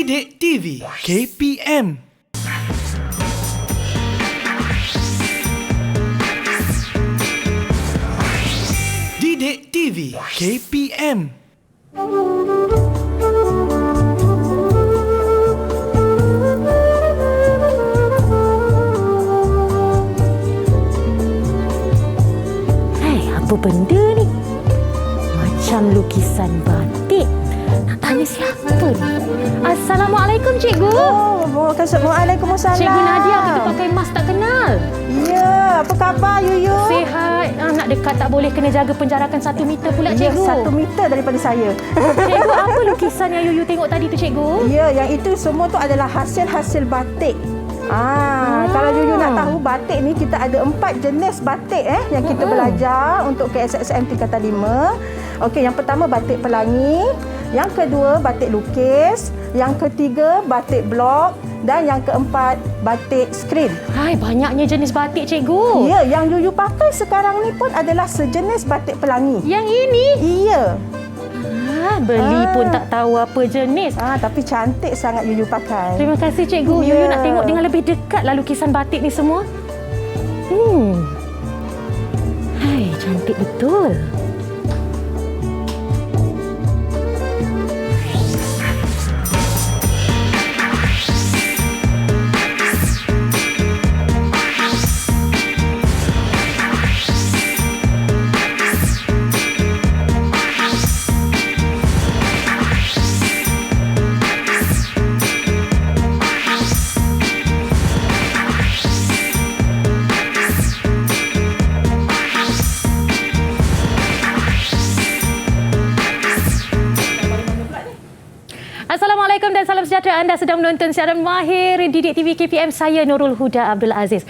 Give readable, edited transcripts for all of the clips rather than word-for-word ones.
Didik TV KPM. Didik TV KPM. Apa benda ni? Macam lukisan batik. Nak tanya siapa ni? Assalamualaikum, cikgu. Waalaikumsalam. Cikgu Nadia, kita pakai mask tak kenal. Ya, apa khabar Yuyu? Sihat. Nak dekat tak boleh, kena jaga penjarakan 1 meter pula, cikgu. Ya, 1 meter daripada saya. Cikgu, apa lukisan yang Yuyu tengok tadi tu, cikgu? Ya, yang itu semua tu adalah hasil-hasil batik. Kalau Yuyu nak tahu, batik ni kita ada 4 jenis batik yang kita belajar untuk KSSM tingkatan 5. Okey, yang pertama batik pelangi, yang kedua batik lukis, yang ketiga batik blok dan yang keempat batik skrin. Hai, banyaknya jenis batik, cikgu. Ya, yang Yuyu pakai sekarang ni pun adalah sejenis batik pelangi. Yang ini? Iya. Beli pun tak tahu apa jenis. Tapi cantik sangat Yuyu pakai. Terima kasih, cikgu. Yuyu nak tengok dengan lebih dekatlah lukisan batik ni semua. Hai, cantik betul. Assalamualaikum dan salam sejahtera. Anda sedang menonton siaran Mahir Didik TV KPM. Saya Nurul Huda Abdul Aziz.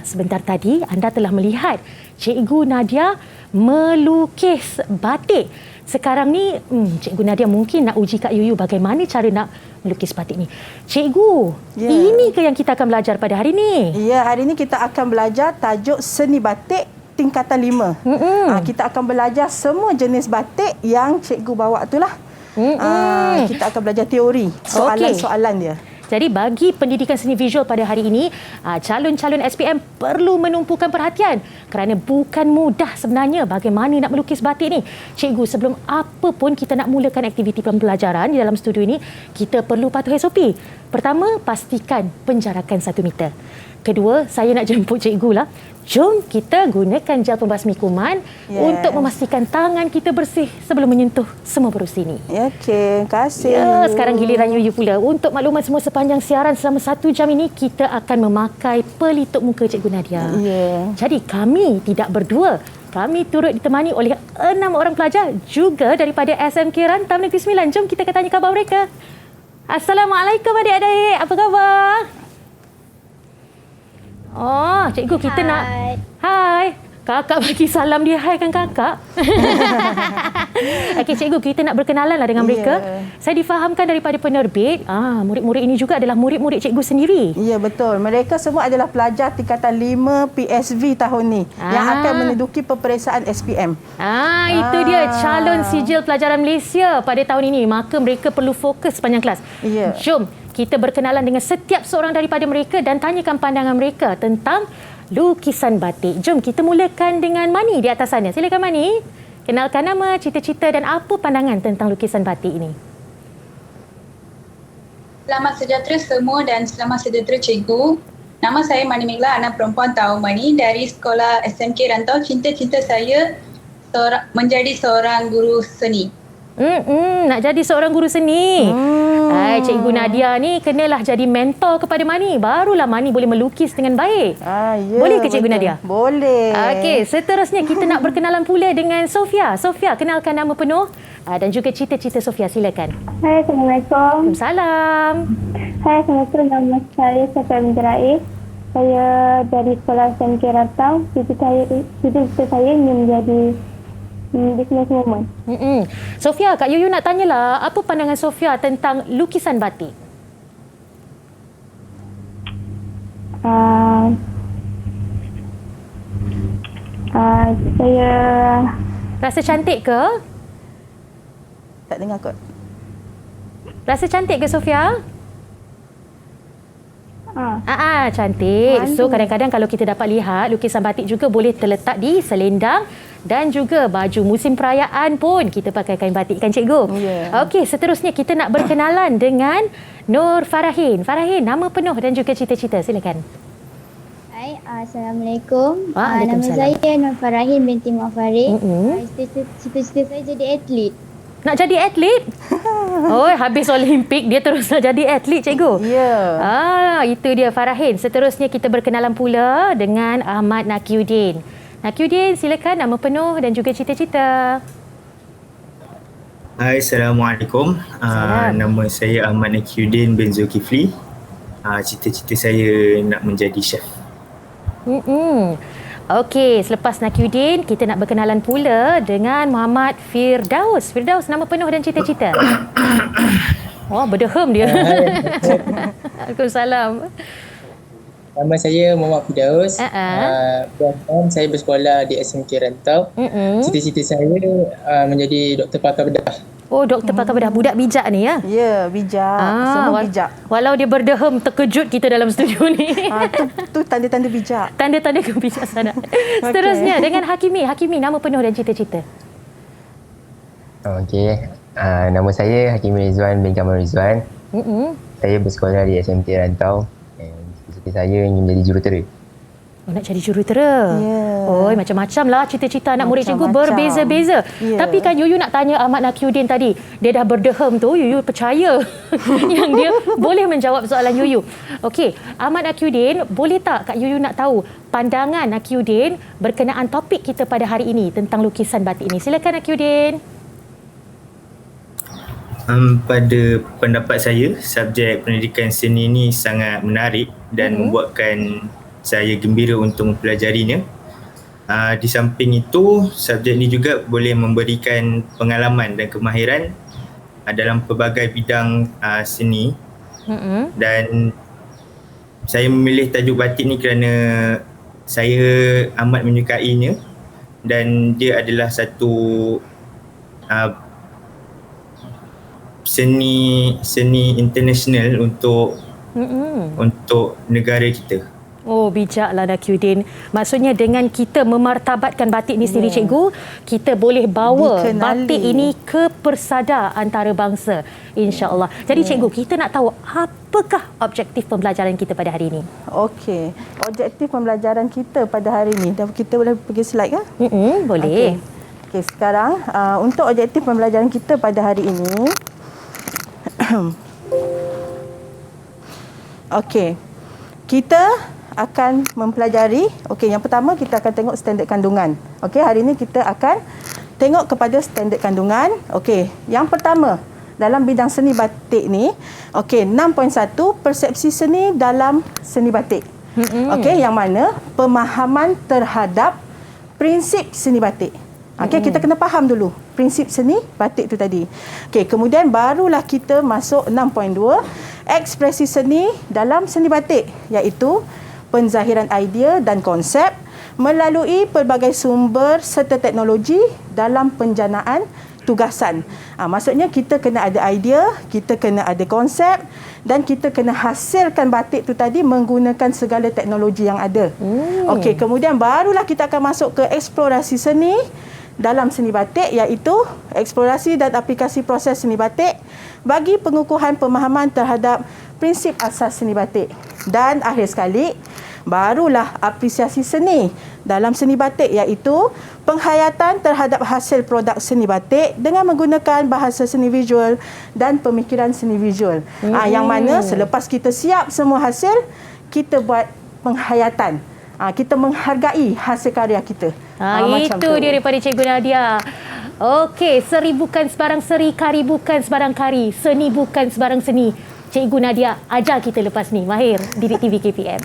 Sebentar tadi anda telah melihat Cikgu Nadia melukis batik. Sekarang ni Cikgu Nadia mungkin nak uji Kak Yuyu bagaimana cara nak melukis batik ni. Cikgu, ini ke yang kita akan belajar pada hari ni? Ya, hari ni kita akan belajar tajuk seni batik tingkatan 5. Kita akan belajar semua jenis batik yang cikgu bawa itulah. Kita akan belajar teori soalan-soalan dia. Jadi bagi pendidikan seni visual pada hari ini, calon-calon SPM perlu menumpukan perhatian kerana bukan mudah sebenarnya bagaimana nak melukis batik ni. Cikgu, sebelum apa pun kita nak mulakan aktiviti pembelajaran di dalam studio ini, kita perlu patuhi SOP. Pertama, pastikan penjarakan 1 meter. Kedua, saya nak jemput cikgu lah. Jom kita gunakan gel pembasmi kuman untuk memastikan tangan kita bersih sebelum menyentuh semua perusi ini. Okey, terima kasih. Sekarang giliran Yuyu pula. Untuk maklumat semua sepanjang siaran selama 1 jam ini, kita akan memakai pelitup muka Cikgu Nadia. Jadi kami tidak berdua. Kami turut ditemani oleh 6 orang pelajar juga daripada SMK Rantam Negeri Sembilan. Jom kita tanya khabar mereka. Assalamualaikum adik-adik. Apa khabar? Oh, cikgu kita nak... Hai. Kakak bagi salam dia. Hai kan kakak? Okey, cikgu, kita nak berkenalanlah dengan mereka. Saya difahamkan daripada penerbit, murid-murid ini juga adalah murid-murid cikgu sendiri. Ya, betul. Mereka semua adalah pelajar tingkatan 5 PSV tahun ni yang akan menduduki peperiksaan SPM. Itu dia calon sijil pelajaran Malaysia pada tahun ini. Maka mereka perlu fokus sepanjang kelas. Jom kita berkenalan dengan setiap seorang daripada mereka dan tanyakan pandangan mereka tentang lukisan batik. Jom kita mulakan dengan Mani di atas sana. Silakan Mani. Kenalkan nama, cita-cita dan apa pandangan tentang lukisan batik ini. Selamat sejahtera semua dan selamat sejahtera cikgu. Nama saya Mani Megla, anak perempuan Tahu Mani dari sekolah SMK Rantau. Cita-cita saya menjadi seorang guru seni. Nak jadi seorang guru seni. Cikgu Nadia ni kenalah jadi mentor kepada Mani. Barulah Mani boleh melukis dengan baik. Boleh ke Cikgu Nadia? Boleh. Okey, seterusnya kita nak berkenalan pula dengan Sofia. Sofia, kenalkan nama penuh dan juga cita-cita Sofia. Silakan. Hai, Assalamualaikum. Salam. Hai, Assalamualaikum. Nama saya Sofia Menjerai. Saya dari sekolah SMK Rantau. Cita-cita saya ingin menjadi businesswoman. Sofia, Kak Yuyu nak tanyalah, apa pandangan Sofia tentang lukisan batik? Saya rasa cantik ke? Tak dengar kot. Rasa cantik ke Sofia? Cantik. Malu. So kadang-kadang kalau kita dapat lihat lukisan batik juga boleh terletak di selendang dan juga baju musim perayaan pun kita pakai kain batik kan cikgu? Ya. Okey, seterusnya kita nak berkenalan dengan Nur Farahin. Farahin, nama penuh dan juga cita-cita. Silakan. Hai, Assalamualaikum. Waalaikumsalam. Nama saya Nur Farahin binti Mak Farid. Mm-mm. Cita-cita saya jadi atlet. Nak jadi atlet? Oh, habis Olimpik dia terus nak jadi atlet cikgu? Ya. Itu dia Farahin. Seterusnya kita berkenalan pula dengan Ahmad Nakiuddin. Nakiuddin, silakan nama penuh dan juga cita-cita. Hai, Assalamualaikum. Salam. Nama saya Ahmad Nakiuddin bin Zulkifli. Cita-cita saya nak menjadi chef. Okey, selepas Nakiuddin, kita nak berkenalan pula dengan Muhammad Firdaus. Firdaus, nama penuh dan cita-cita. Oh, berdehem dia. Waalaikumsalam. Nama saya Muhammad Firdaus. Uh-uh. Saya bersekolah di SMK Rantau. Cita-cita saya menjadi doktor pakar bedah. Oh, doktor pakar bedah. Budak bijak ni ya? Ya, bijak. Semua bijak. Walau dia berdehem, terkejut kita dalam studio ni. Tu tanda-tanda bijak. Tanda-tanda kebijaksanaan. Seterusnya dengan Hakimi. Hakimi, nama penuh dan cita-cita. Okey. Nama saya Hakimi Rizwan bin Kamal Rizwan. Saya bersekolah di SMK Rantau. Cita-cita saya ingin menjadi jurutera. Oh, nak jadi jurutera. Oh, macam-macam lah cita-cita anak murid cikgu berbeza-beza. Tapi kan Yuyu nak tanya Ahmad Nakiuddin tadi. Dia dah berdehem tu, Yuyu percaya yang dia boleh menjawab soalan Yuyu. Okey, Ahmad Nakiuddin, boleh tak Kak Yuyu nak tahu pandangan Nakiuddin berkenaan topik kita pada hari ini tentang lukisan batik ini? Silakan Nakiuddin. Pada pendapat saya, subjek pendidikan seni ini sangat menarik dan membuatkan saya gembira untuk mempelajarinya. Di samping itu, subjek ini juga boleh memberikan pengalaman dan kemahiran dalam pelbagai bidang seni. Dan saya memilih tajuk batik ni kerana saya amat menyukainya dan dia adalah satu seni international untuk negara kita. Oh, bijaklah Nakiuddin. Maksudnya dengan kita memartabatkan batik ni sendiri cikgu, kita boleh bawa batik ini ke persada antarabangsa, insya-Allah. Jadi cikgu, kita nak tahu apakah objektif pembelajaran kita pada hari ini? Okey, objektif pembelajaran kita pada hari ini. Dan kita boleh pergi slide kan? Boleh. Okey, sekarang untuk objektif pembelajaran kita pada hari ini. Okey. Kita akan mempelajari, yang pertama kita akan tengok standard kandungan. Hari ini kita akan tengok kepada standard kandungan. Yang pertama dalam bidang seni batik ni, 6.1 persepsi seni dalam seni batik. Yang mana pemahaman terhadap prinsip seni batik. Kita kena faham dulu prinsip seni batik tu tadi. Kemudian barulah kita masuk 6.2 ekspresi seni dalam seni batik, iaitu penzahiran idea dan konsep melalui pelbagai sumber serta teknologi dalam penjanaan tugasan. Maksudnya kita kena ada idea, kita kena ada konsep dan kita kena hasilkan batik tu tadi menggunakan segala teknologi yang ada. Kemudian barulah kita akan masuk ke eksplorasi seni dalam seni batik, iaitu eksplorasi dan aplikasi proses seni batik bagi pengukuhan pemahaman terhadap prinsip asas seni batik. Dan akhir sekali, barulah apresiasi seni dalam seni batik, iaitu penghayatan terhadap hasil produk seni batik dengan menggunakan bahasa seni visual dan pemikiran seni visual. Yang mana selepas kita siap semua hasil, kita buat penghayatan. Kita menghargai hasil karya kita. Itu dia daripada Cikgu Nadia. Okey, seri bukan sebarang seri, kari bukan sebarang kari, seni bukan sebarang seni. Cikgu Nadia ajar kita lepas ni. Mahir, Didik TV KPM.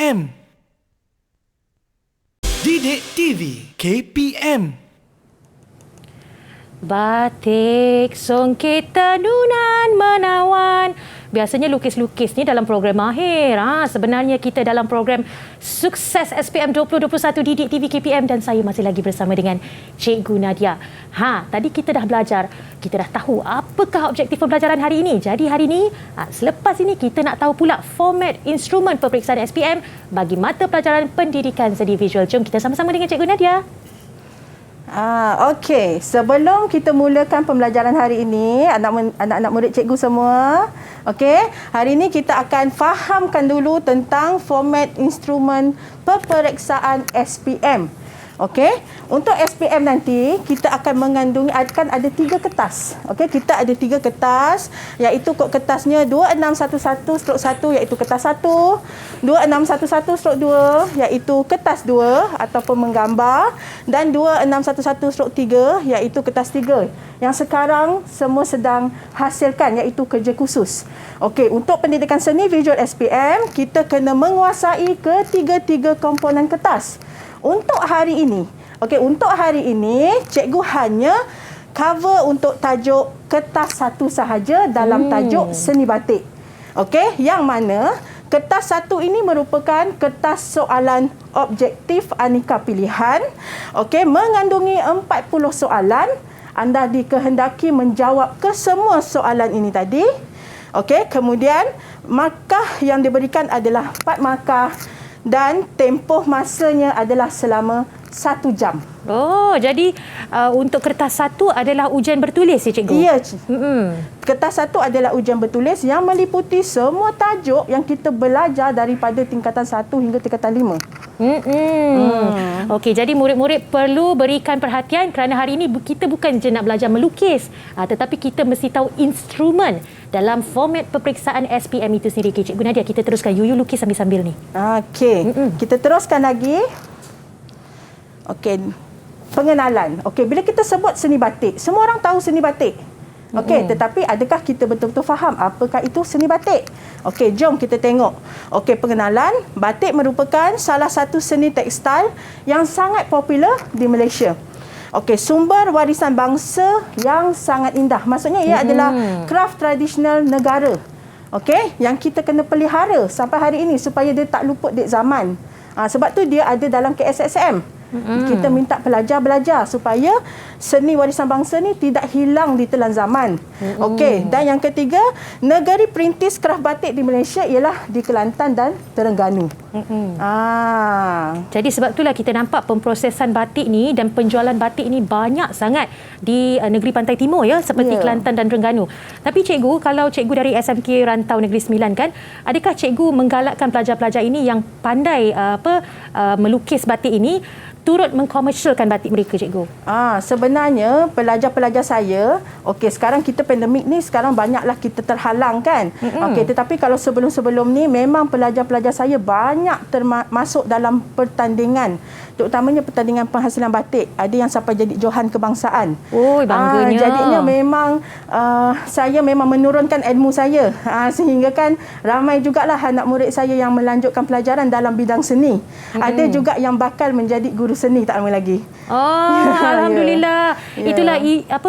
KPM. Didik TV KPM. Batik songket tenunan menawan. Biasanya lukis-lukis ni dalam program mahir. Sebenarnya kita dalam program Sukses SPM 2021 Didik TV KPM dan saya masih lagi bersama dengan Cikgu Nadia. Tadi kita dah belajar, kita dah tahu apakah objektif pembelajaran hari ini. Jadi hari ini, selepas ini kita nak tahu pula format instrumen peperiksaan SPM bagi mata pelajaran pendidikan seni visual. Jom kita sama-sama dengan Cikgu Nadia. Okey, sebelum kita mulakan pembelajaran hari ini, anak-anak murid cikgu semua, okey, hari ini kita akan fahamkan dulu tentang format instrumen peperiksaan SPM. Okey, untuk SPM nanti kita akan mengandungi akan ada 3 kertas. Okey, kita ada 3 kertas, iaitu kod kertasnya 2611/1 iaitu kertas 1, 2611/2 iaitu kertas 2 ataupun menggambar dan 2611/3 iaitu kertas 3 yang sekarang semua sedang hasilkan iaitu kerja khusus. Okey, untuk pendidikan seni visual SPM kita kena menguasai ketiga-tiga komponen kertas. Untuk hari ini, cikgu hanya cover untuk tajuk kertas 1 sahaja dalam tajuk seni batik. Okey, yang mana kertas 1 ini merupakan kertas soalan objektif aneka pilihan. Okey, mengandungi 40 soalan. Anda dikehendaki menjawab ke semua soalan ini tadi. Okey, kemudian markah yang diberikan adalah 4 markah. Dan tempoh masanya adalah selama 1 jam. Jadi untuk kertas 1 adalah ujian bertulis ya cikgu? Ya. Kertas 1 adalah ujian bertulis yang meliputi semua tajuk yang kita belajar daripada tingkatan 1 hingga tingkatan 5. Okey, jadi murid-murid perlu berikan perhatian kerana hari ini kita bukan je nak belajar melukis, tetapi kita mesti tahu instrumen dalam format peperiksaan SPM itu sendiri. Okay, Cikgu Nadia, kita teruskan. Yuyu lukis sambil-sambil ni. Okey, kita teruskan lagi. Okey, pengenalan. Okey, bila kita sebut seni batik, semua orang tahu seni batik. Okey, tetapi adakah kita betul-betul faham apakah itu seni batik? Okey, jom kita tengok. Okey, pengenalan. Batik merupakan salah satu seni tekstil yang sangat popular di Malaysia. Okey, sumber warisan bangsa yang sangat indah. Maksudnya ia adalah kraf tradisional negara. Okey, yang kita kena pelihara sampai hari ini supaya dia tak luput dek zaman. Sebab tu dia ada dalam KSSM. Kita minta pelajar belajar supaya seni warisan bangsa ni tidak hilang di telan zaman. Okey, dan yang ketiga, negeri perintis kraf batik di Malaysia ialah di Kelantan dan Terengganu. Jadi sebab itulah kita nampak pemprosesan batik ni dan penjualan batik ni banyak sangat di negeri Pantai Timur ya, seperti Kelantan dan Terengganu. Tapi cikgu, kalau cikgu dari SMK Rantau Negeri Sembilan kan, adakah cikgu menggalakkan pelajar-pelajar ini yang pandai melukis batik ini turut mengkomersialkan batik mereka, cikgu? Sebenarnya pelajar-pelajar saya, okey, sekarang kita pandemik ni, sekarang banyaklah kita terhalang kan. Okey, tetapi kalau sebelum-sebelum ni memang pelajar-pelajar saya banyak termasuk dalam pertandingan, terutamanya pertandingan penghasilan batik. Ada yang sampai jadi johan kebangsaan. Bangganya. Jadinya memang saya memang menurunkan ilmu saya, sehingga kan ramai jugalah anak murid saya yang melanjutkan pelajaran dalam bidang seni. Ada juga yang bakal menjadi guru seni tak lama lagi. Alhamdulillah. Itulah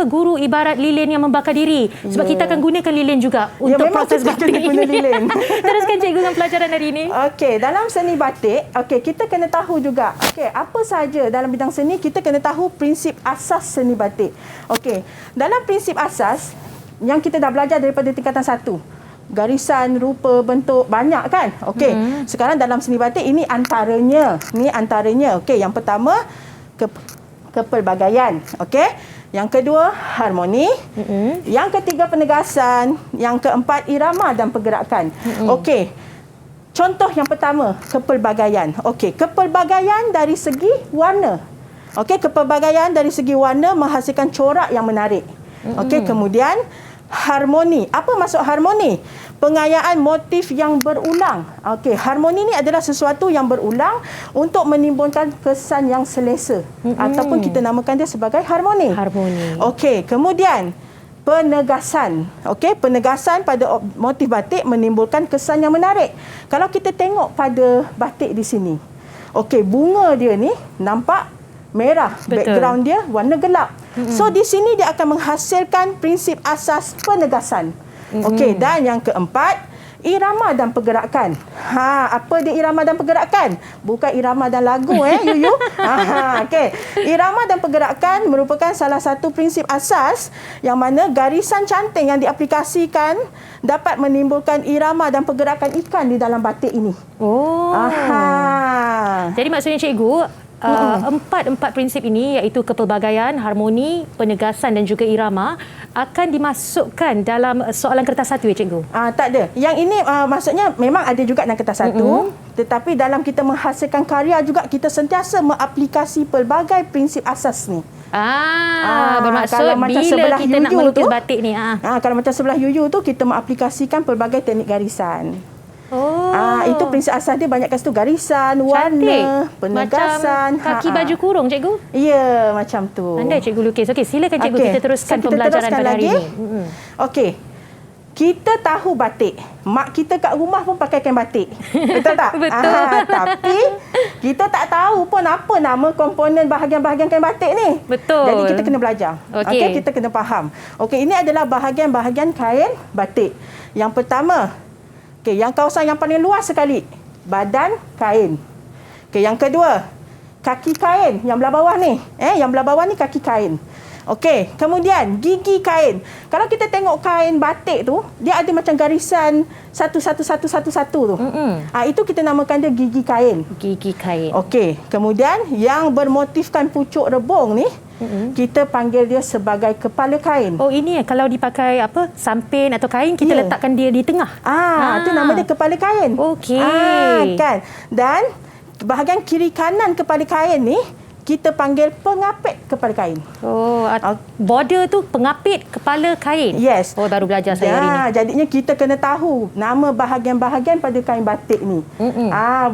guru ibarat lilin yang membakar diri. Sebab kita akan gunakan lilin juga untuk proses batik ini. Teruskan cikgu dengan pelajaran hari ini. Okey, dalam seni batik, kita kena tahu juga. Okey, apa sahaja dalam bidang seni kita kena tahu prinsip asas seni batik. Okey, dalam prinsip asas yang kita dah belajar daripada tingkatan 1. Garisan, rupa, bentuk, banyak kan? Okey. Sekarang dalam seni batik ini antaranya. Okey, yang pertama kepelbagaian. Okey. Yang kedua harmoni. Yang ketiga penegasan, yang keempat irama dan pergerakan. Okey. Contoh yang pertama, kepelbagaian. Okey, kepelbagaian dari segi warna. Okey, kepelbagaian dari segi warna menghasilkan corak yang menarik. Okey, kemudian harmoni. Apa maksud harmoni? Pengayaan motif yang berulang. Okey, harmoni ni adalah sesuatu yang berulang untuk menimbulkan kesan yang selesa. Ataupun kita namakan dia sebagai harmoni. Harmoni. Okey, kemudian penegasan. Okey, penegasan pada motif batik menimbulkan kesan yang menarik. Kalau kita tengok pada batik di sini. Okey, bunga dia ni nampak merah. Betul. Background dia warna gelap. So di sini dia akan menghasilkan prinsip asas penegasan. Okey, dan yang keempat, irama dan pergerakan. Apa dia irama dan pergerakan? Bukan irama dan lagu Yuyu. Okey. Irama dan pergerakan merupakan salah satu prinsip asas yang mana garisan cantik yang diaplikasikan dapat menimbulkan irama dan pergerakan ikan di dalam batik ini. Jadi maksudnya cikgu, empat prinsip ini iaitu kepelbagaian, harmoni, penegasan dan juga irama akan dimasukkan dalam soalan kertas satu ya cikgu? Tak ada. Yang ini maksudnya memang ada juga dalam kertas satu, tetapi dalam kita menghasilkan karya juga kita sentiasa mengaplikasi pelbagai prinsip asas ni. Bermaksud kalau macam bila sebelah kita nak Yuyu melukis tu, batik ni. Kalau macam sebelah Yuyu tu kita mengaplikasikan pelbagai teknik garisan. Itu prinsip asas dia banyak kat situ, garisan, warna, penegasan. Macam kaki baju kurung cikgu? Ya, macam tu. Pandai cikgu lukis. Okey, silakan cikgu, kita teruskan pembelajaran pada hari ini. Okey. Kita tahu batik. Mak kita kat rumah pun pakai kain batik. Betul tak? Betul. Tapi kita tak tahu pun apa nama komponen bahagian-bahagian kain batik ni. Betul. Jadi kita kena belajar. Okey, kita kena faham. Okey, ini adalah bahagian-bahagian kain batik. Yang pertama, yang kawasan yang paling luas sekali, badan kain. Yang kedua, kaki kain yang belah bawah ni. Yang belah bawah ni kaki kain. Okey, kemudian gigi kain. Kalau kita tengok kain batik tu, dia ada macam garisan satu tu. Itu kita namakan dia gigi kain. Gigi kain. Okey, kemudian yang bermotifkan pucuk rebung ni, kita panggil dia sebagai kepala kain. Ini kalau dipakai sampin atau kain, kita letakkan dia di tengah. Itu nama dia kepala kain. Okey. Kan. Dan bahagian kiri kanan kepala kain ni kita panggil pengapit kepala kain. Border tu pengapit kepala kain. Yes. Baru belajar saya hari ni. Jadinya kita kena tahu nama bahagian-bahagian pada kain batik ni.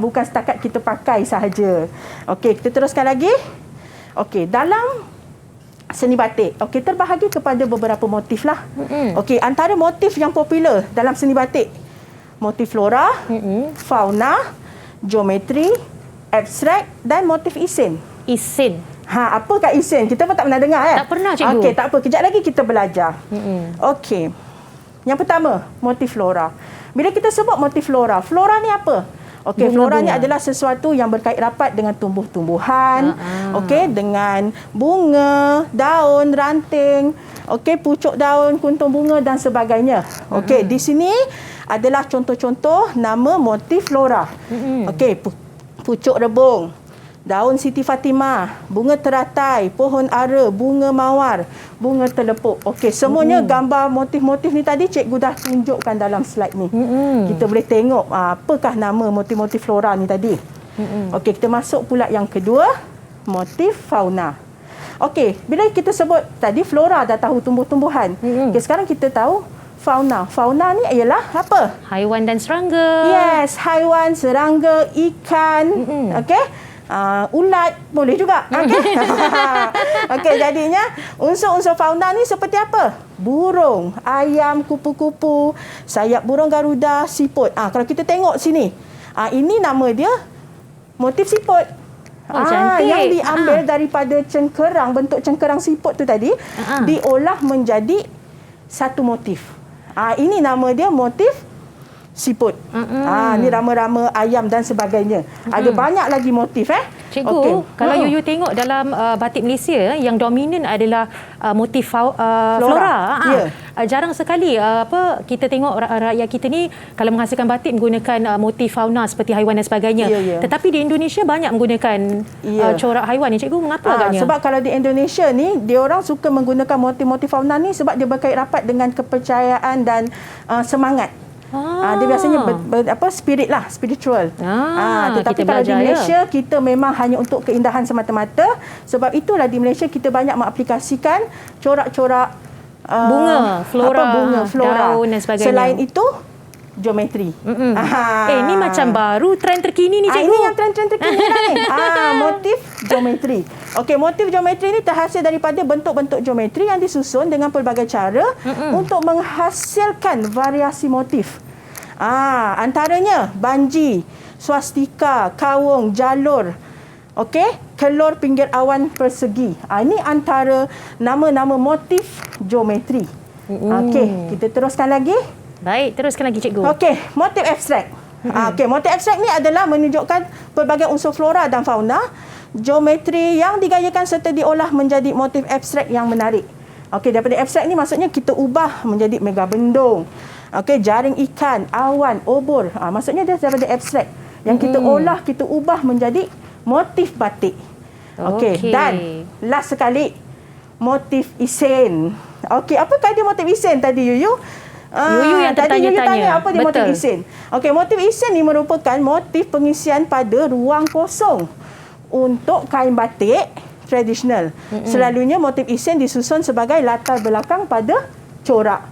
Bukan setakat kita pakai sahaja. Okey, kita teruskan lagi. Okey, dalam seni batik, terbahagi kepada beberapa motif lah. Okey, antara motif yang popular dalam seni batik, motif flora, fauna, geometri, abstrak dan motif isin. Isin. Apakah isin? Kita pun tak pernah dengar kan? Tak pernah cikgu. Okey, tak apa. Kejap lagi kita belajar. Okey. Yang pertama, motif flora. Bila kita sebut motif flora, flora ni apa? Okey, flora ni adalah sesuatu yang berkait rapat dengan tumbuh-tumbuhan, okey, dengan bunga, daun, ranting, okey, pucuk daun, kuntung bunga dan sebagainya. Okey, di sini adalah contoh-contoh nama motif flora. Okey, pucuk rebung, daun Siti Fatimah, bunga teratai, pohon ara, bunga mawar, bunga telepuk. Okey, semuanya gambar motif-motif ni tadi cikgu dah tunjukkan dalam slide ni. Kita boleh tengok apakah nama motif-motif flora ni tadi. Okey, kita masuk pula yang kedua, motif fauna. Okey, bila kita sebut tadi flora dah tahu tumbuh-tumbuhan. Okey, sekarang kita tahu fauna. Fauna ni ialah apa? Haiwan dan serangga. Yes, haiwan, serangga, ikan. Okey. Ulat boleh juga. Okey. Okey, jadinya unsur-unsur fauna ni seperti apa? Burung, ayam, kupu-kupu, sayap burung garuda, siput. Kalau kita tengok sini. Ini nama dia motif siput. Cantik. Yang diambil daripada cengkerang, bentuk cengkerang siput tu tadi, diolah menjadi satu motif. Ini nama dia motif siput. Ni rama-rama ayam dan sebagainya. Ada banyak lagi motif Cikgu, kalau Yuyu tengok dalam batik Malaysia yang dominan adalah motif flora. Jarang sekali kita tengok rakyat kita ni kalau menghasilkan batik menggunakan motif fauna seperti haiwan dan sebagainya. Tetapi di Indonesia banyak menggunakan corak haiwan ni. Cikgu, mengapa agaknya? Sebab kalau di Indonesia ni dia orang suka menggunakan motif-motif fauna ni sebab dia berkait rapat dengan kepercayaan dan semangat. Dia biasanya spirit lah, spiritual. Tetapi kalau di Malaysia kita memang hanya untuk keindahan semata-mata. Sebab itulah di Malaysia kita banyak mengaplikasikan corak-corak bunga, flora, daun dan sebagainya. Selain itu, geometri. Ni macam baru trend terkini ni, cikgu. Ini yang trend-trend terkini dah ni. Motif geometri. Okey, motif geometri ni terhasil daripada bentuk-bentuk geometri yang disusun dengan pelbagai cara untuk menghasilkan variasi motif. Antaranya banji, swastika, kawung, jalur. Okey, kelur pinggir awan persegi. Ini antara nama-nama motif geometri. Okey, kita teruskan lagi. Baik, teruskan lagi, cikgu. Okey, motif abstrak. Okey, motif abstrak ni adalah menunjukkan pelbagai unsur flora dan fauna, geometri yang digayakan serta diolah menjadi motif abstrak yang menarik. Okey, daripada abstrak ni maksudnya kita ubah menjadi mega bendung. Okey, jaring ikan, awan, obor. Maksudnya dia daripada abstrak yang kita olah, kita ubah menjadi motif batik. Okey, dan last sekali motif isen. Okey, apakah dia motif isen tadi, Yuyu? Yuyu yang tadi Yuyu tanya apa dia motif Betul. isen. Okey, motif isen ni merupakan motif pengisian pada ruang kosong untuk kain batik tradisional. Selalunya motif isen disusun sebagai latar belakang pada corak.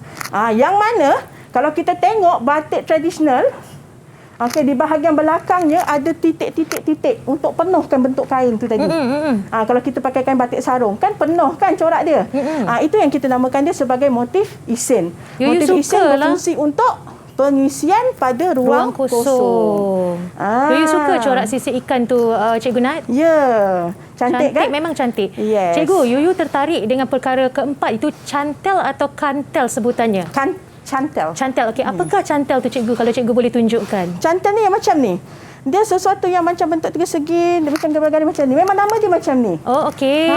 Yang mana kalau kita tengok batik tradisional, okey, di bahagian belakangnya ada titik-titik-titik untuk penuhkan bentuk kain tu tadi. Kalau kita pakai kain batik sarung, kan penuh kan corak dia. Itu yang kita namakan dia sebagai motif isen. Yuyu Motif isen berfungsi untuk pengisian pada ruang kosong. Yuyu suka corak sisik ikan tu, Cikgu Nat? Ya, cantik kan? Memang cantik. Yes. Cikgu, Yuyu tertarik dengan perkara keempat, itu cantel atau kantel sebutannya? Cantel. Cantel, okey. Apakah cantel tu, cikgu, kalau cikgu boleh tunjukkan? Cantel ni yang macam ni. Dia sesuatu yang macam bentuk tiga segi, dia macam gambar-gambar macam ni. Memang nama dia macam ni. Oh, okey.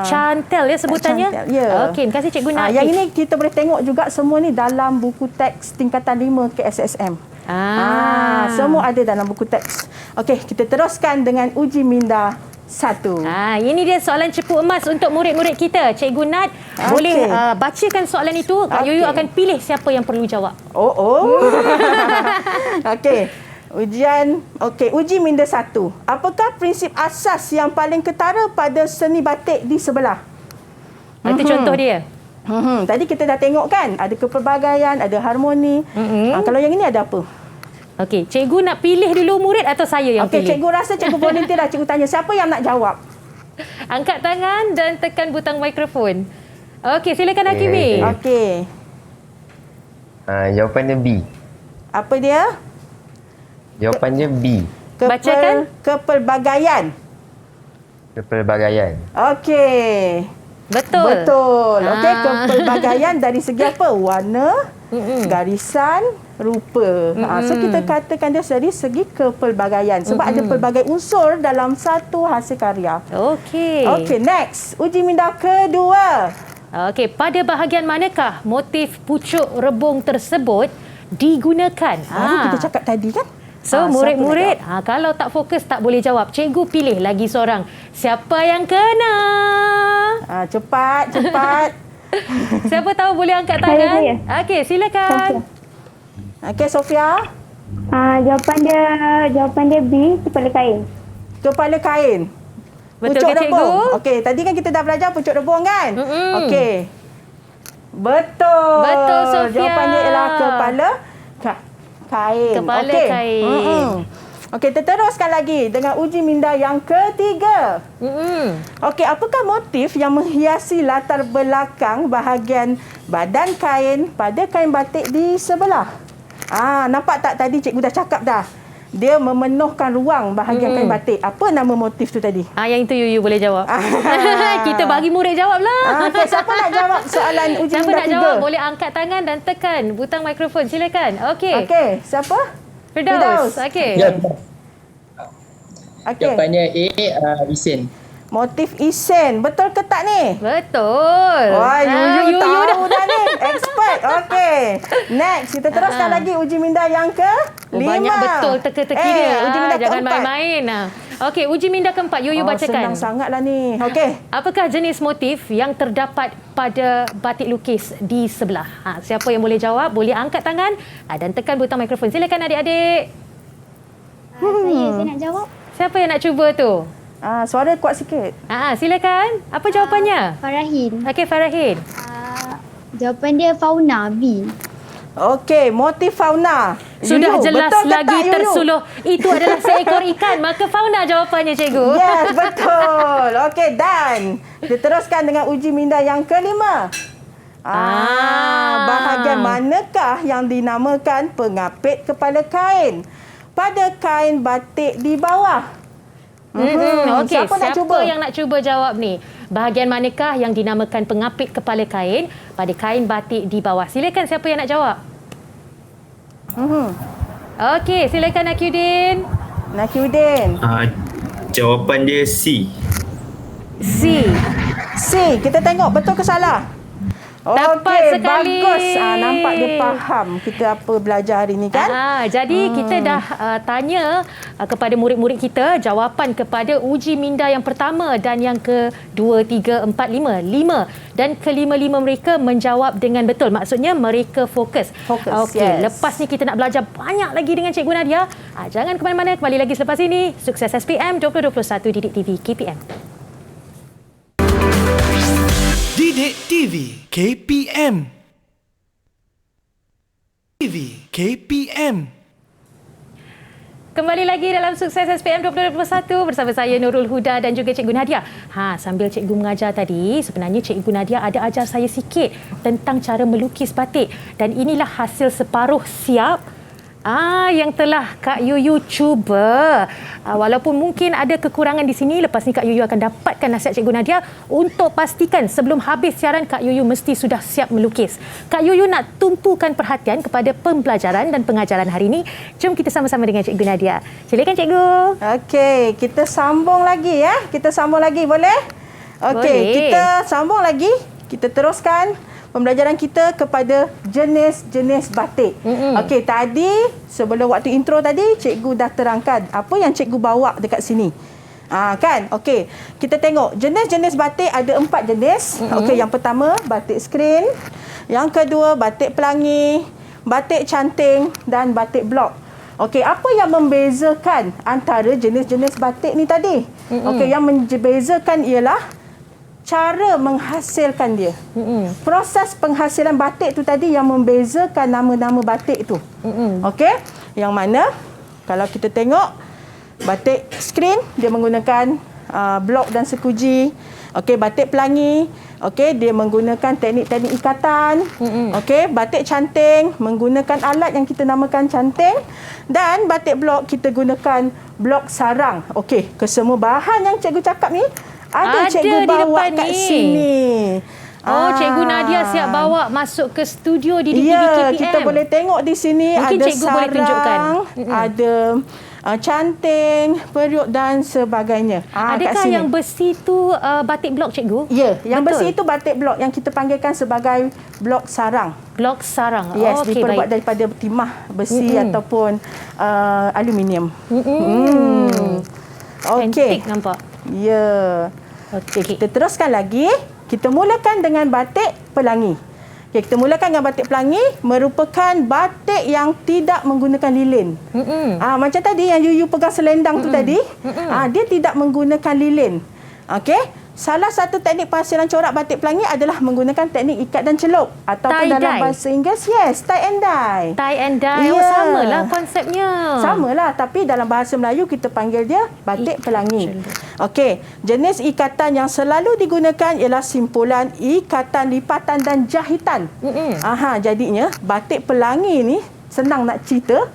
Cantel ya sebutannya? Cantel, ya. Okey, terima kasih Cikgu Nat. Yang ini kita boleh tengok juga semua ni dalam buku teks tingkatan 5 KSSM. Semua ada dalam buku teks. Okey, kita teruskan dengan uji minda 1. Ini dia soalan cepu emas untuk murid-murid kita. Cikgu Nat boleh bacakan soalan itu. Kak Yuyu akan pilih siapa yang perlu jawab. Okey. Uji minda 1. Apakah prinsip asas yang paling ketara pada seni batik di sebelah? Itu contoh dia. Tadi kita dah tengok kan, ada kepelbagaian, ada harmoni. Kalau yang ini ada apa? Okey, cikgu nak pilih dulu murid atau saya yang pilih? Okey, cikgu rasa cikgu volunteer dah. Cikgu tanya siapa yang nak jawab. Angkat tangan dan tekan butang mikrofon. Okey, silakan Hakimi. Okey. Jawapannya B. Apa dia? Jawapannya B. Bacakan. Kepelbagaian. Kepelbagaian. Okey. Betul. Okey, kepelbagaian dari segi apa? Warna, garisan, rupa. So kita katakan dia dari segi kepelbagaian sebab ada pelbagai unsur dalam satu hasil karya. Okey. Okey, next. Uji minda kedua. Okey, pada bahagian manakah motif pucuk rebung tersebut digunakan? Kita cakap tadi kan? So, murid-murid, kalau tak fokus tak boleh jawab. Cikgu pilih lagi seorang. Siapa yang kena? Cepat. Siapa tahu boleh angkat tangan? Okey, silakan. Okey, Sofia. Jawapan dia B, kepala kain. Kepala kain. Betul pucuk ke, cikgu? rebung. Okey, tadi kan kita dah belajar pucuk rebung kan? Okey. Betul. Betul, Sofia. Jawapannya ialah kepala kain. Kepala kain. Okey, kita teruskan lagi dengan uji minda yang ketiga. Okey, apakah motif yang menghiasi latar belakang bahagian badan kain pada kain batik di sebelah? Nampak tak tadi cikgu dah cakap dah. Dia memenuhkan ruang bahagian kain batik. Apa nama motif tu tadi? Yang itu Yuyu boleh jawab. Kita bagi murid jawablah. Okey, siapa nak jawab soalan uji Siapa minda nak 3? jawab boleh angkat tangan dan tekan butang mikrofon. Silakan. Okey. Okey, siapa? Firdaus. Okey. Jawapannya A, isen. Motif isen. Betul ke tak ni? Betul. Wah, Yuyu tahu dah. dah ni. Expert. Okey. Next, kita teruskan lagi uji minda yang ke-5. Banyak betul teka-teki dia. Uji minda Jangan keempat. main-main. Okey, uji minda keempat. Yuyu bacakan. Senang sangatlah ni. Okey. Apakah jenis motif yang terdapat pada batik lukis di sebelah? Siapa yang boleh jawab, boleh angkat tangan dan tekan butang mikrofon. Silakan adik-adik. Saya nak jawab. Siapa yang nak cuba tu? Suara kuat sikit. Silakan. Apa jawapannya? Farahin. Okey, Farahin. Jawapan dia fauna, B. Okey, motif fauna. Sudah Yuyu, jelas betul ke lagi tak, Yuyu? tersuluh. Itu adalah seekor ikan. Maka fauna jawapannya, cikgu. Yes, betul. Okey, dan diteruskan dengan uji minda yang kelima. Bahagian manakah yang dinamakan pengapit kepala kain pada kain batik di bawah? Okey, Siapa nak cuba? yang nak cuba jawab ni? Bahagian manakah yang dinamakan pengapit kepala kain pada kain batik di bawah? Silakan, siapa yang nak jawab? Okey, silakan Nakiuddin. Nakiuddin. Jawapan dia C. C. Kita tengok betul ke salah? Tepat sekali. Bagus. Nampak dia faham kita apa belajar hari ni kan? Jadi kita dah tanya kepada murid-murid kita jawapan kepada uji minda yang pertama dan yang ke-2, 3, 4, 5. 5. Dan kelima-lima mereka menjawab dengan betul. Maksudnya mereka fokus. Okey, yes. lepas ni kita nak belajar banyak lagi dengan Cikgu Nadia. Jangan ke mana-mana, kembali lagi selepas ini. Sukses SPM 2021 Didik TV KPM. Didik TV KPM. TV KPM. Kembali lagi dalam Sukses SPM 2021 bersama saya Nurul Huda dan juga Cikgu Nadia. Sambil Cikgu mengajar tadi, sebenarnya Cikgu Nadia ada ajar saya sikit tentang cara melukis batik. Dan inilah hasil separuh siap yang telah Kak Yuyu cuba. Walaupun mungkin ada kekurangan di sini, lepas ni Kak Yuyu akan dapatkan nasihat Cikgu Nadia untuk pastikan sebelum habis siaran Kak Yuyu mesti sudah siap melukis. Kak Yuyu nak tumpukan perhatian kepada pembelajaran dan pengajaran hari ini. Jom kita sama-sama dengan Cikgu Nadia. Silakan Cikgu. Okey, kita sambung lagi ya. Kita sambung lagi boleh? Okey, Boleh. kita sambung lagi. Kita teruskan pembelajaran kita kepada jenis-jenis batik. Okey, tadi sebelum waktu intro tadi cikgu dah terangkan apa yang cikgu bawa dekat sini. Kan? Okey, kita tengok jenis-jenis batik ada 4 jenis. Okey, yang pertama batik skrin, yang kedua batik pelangi, batik canting dan batik blok. Okey, apa yang membezakan antara jenis-jenis batik ni tadi? Okey, yang membezakan ialah cara menghasilkan dia. Proses penghasilan batik tu tadi yang membezakan nama-nama batik tu. Okey? Yang mana kalau kita tengok batik skrin dia menggunakan blok dan sekuji. Okey, batik pelangi, okey, dia menggunakan teknik-teknik ikatan. Okey, batik canting menggunakan alat yang kita namakan canting, dan batik blok kita gunakan blok sarang. Okey, kesemua bahan yang cikgu cakap ni ada cikgu bawa kat sini. Cikgu Nadia siap bawa masuk ke studio di DTV Ya, KPM. kita boleh tengok di sini. Mungkin ada cikgu sarang, boleh tunjukkan. Ada canting, periuk dan sebagainya. Adakah yang besi tu batik blok, cikgu? Ya, yang Betul. besi itu batik blok yang kita panggilkan sebagai blok sarang. Blok sarang. Yes, Okey, diperbuat baik. daripada timah besi ataupun aluminium. Okey. Antik nampak. Ya. Okey. Kita teruskan lagi. Kita mulakan dengan batik pelangi. Okay, kita mulakan dengan batik pelangi, merupakan batik yang tidak menggunakan lilin. Macam tadi yang Yuyu pegang selendang tu tadi, dia tidak menggunakan lilin. Okey. Salah satu teknik penghasilan corak batik pelangi adalah menggunakan teknik ikat dan celup, ataupun dalam bahasa Inggeris, tie and dye. Tie and dye. Ya. Samalah konsepnya. Samalah, tapi dalam bahasa Melayu kita panggil dia batik pelangi. Okey, jenis ikatan yang selalu digunakan ialah simpulan, ikatan, lipatan dan jahitan. Jadinya batik pelangi ni senang nak cerita.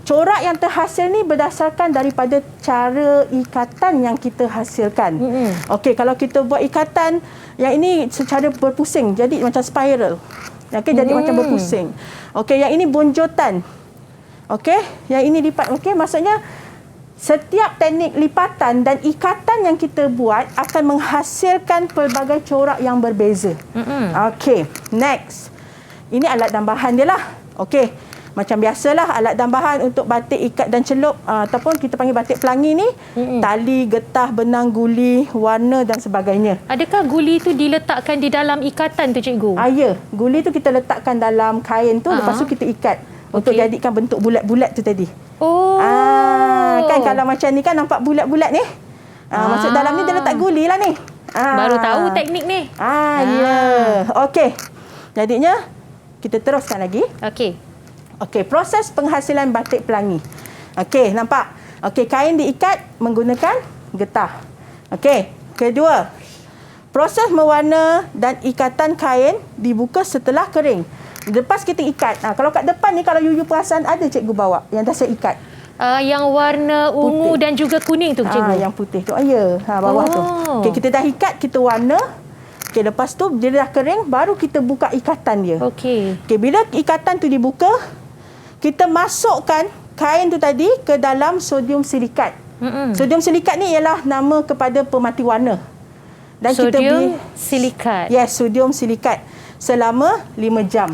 Corak yang terhasil ni berdasarkan daripada cara ikatan yang kita hasilkan. Okey, kalau kita buat ikatan yang ini secara berpusing, jadi macam spiral. Okey, jadi macam berpusing. Okey, yang ini bonjotan. Okey, yang ini lipat. Okey, maksudnya setiap teknik lipatan dan ikatan yang kita buat akan menghasilkan pelbagai corak yang berbeza. Okey, next. Ini alat dan bahan dia lah. Okey. Macam biasalah alat dan bahan untuk batik ikat dan celup ataupun kita panggil batik pelangi ni, tali, getah, benang, guli, warna dan sebagainya. Adakah guli tu diletakkan di dalam ikatan tu, cikgu? Ya, guli tu kita letakkan dalam kain tu, lepas tu kita ikat untuk jadikan bentuk bulat-bulat tu tadi. Kan kalau macam ni kan nampak bulat-bulat ni. Maksud dalam ni dia letak guli lah ni. Baru tahu teknik ni. Ya. Okey. Jadinya Kita teruskan lagi. Okey. Okey, proses penghasilan batik pelangi. Okey, nampak? Okey, kain diikat menggunakan getah. Okey, kedua, proses mewarna dan ikatan kain dibuka setelah kering. Lepas kita ikat. Kalau kat depan ni, kalau you perasan ada cikgu bawa yang dah saya ikat. Yang warna ungu Putih. dan juga kuning tu, cikgu. Yang putih tu. Bawah tu. Okey, kita dah ikat, kita warna. Okey, lepas tu dia dah kering, baru kita buka ikatan dia. Okey. Okey, bila ikatan tu dibuka, kita masukkan kain tu tadi ke dalam sodium silikat. Sodium silikat ni ialah nama kepada pemati warna. Dan sodium silikat. Yes, sodium silikat selama 5 jam.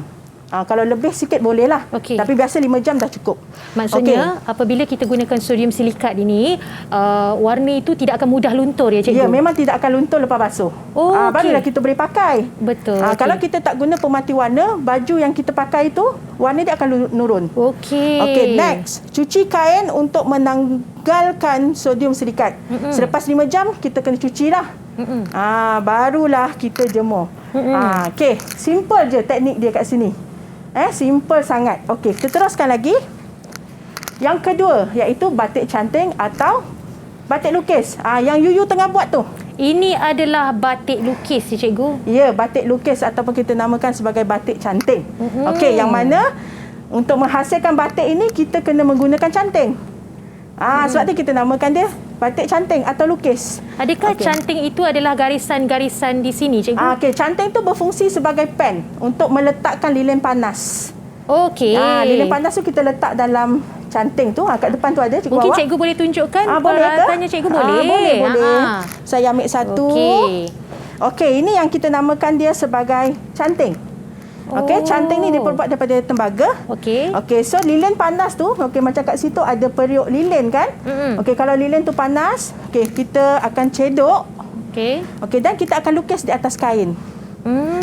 Kalau lebih sikit bolehlah. Okey. Tapi biasa 5 jam dah cukup. Maksudnya apabila kita gunakan sodium silikat ini, warna itu tidak akan mudah luntur ya, cikgu? Ya, memang tidak akan luntur lepas basuh. Barulah kita boleh pakai. Betul. Kalau kita tak guna pemati warna, baju yang kita pakai itu warna dia akan nurun. Okey. Okey, next. Cuci kain untuk menanggalkan sodium silikat. Selepas 5 jam kita kena cuci dah. Barulah kita jemur. Okey, simple je teknik dia kat sini. Simple sangat. Okey, kita teruskan lagi. Yang kedua iaitu batik canting atau batik lukis. Yang Yuyu tengah buat tu. Ini adalah batik lukis ya, cikgu? Ya, batik lukis ataupun kita namakan sebagai batik canting. Okey, yang mana untuk menghasilkan batik ini kita kena menggunakan canting. Sebab tu kita namakan dia batik canting atau lukis. Adakah canting itu adalah garisan-garisan di sini, cikgu? Okey, canting tu berfungsi sebagai pen untuk meletakkan lilin panas. Okey. Lilin panas tu kita letak dalam canting tu. Kat depan tu ada, cikgu Mungkin bawa. cikgu boleh tunjukkan peralatannya, cikgu boleh? Boleh. Saya ambil satu. Okey, ini yang kita namakan dia sebagai canting. Okey, canting ni diperbuat daripada tembaga. Okey. Okey, so lilin panas tu, okey macam kat situ ada periuk lilin kan? Okey, kalau lilin tu panas, okey kita akan cedok. Okey. Okey, dan kita akan lukis di atas kain.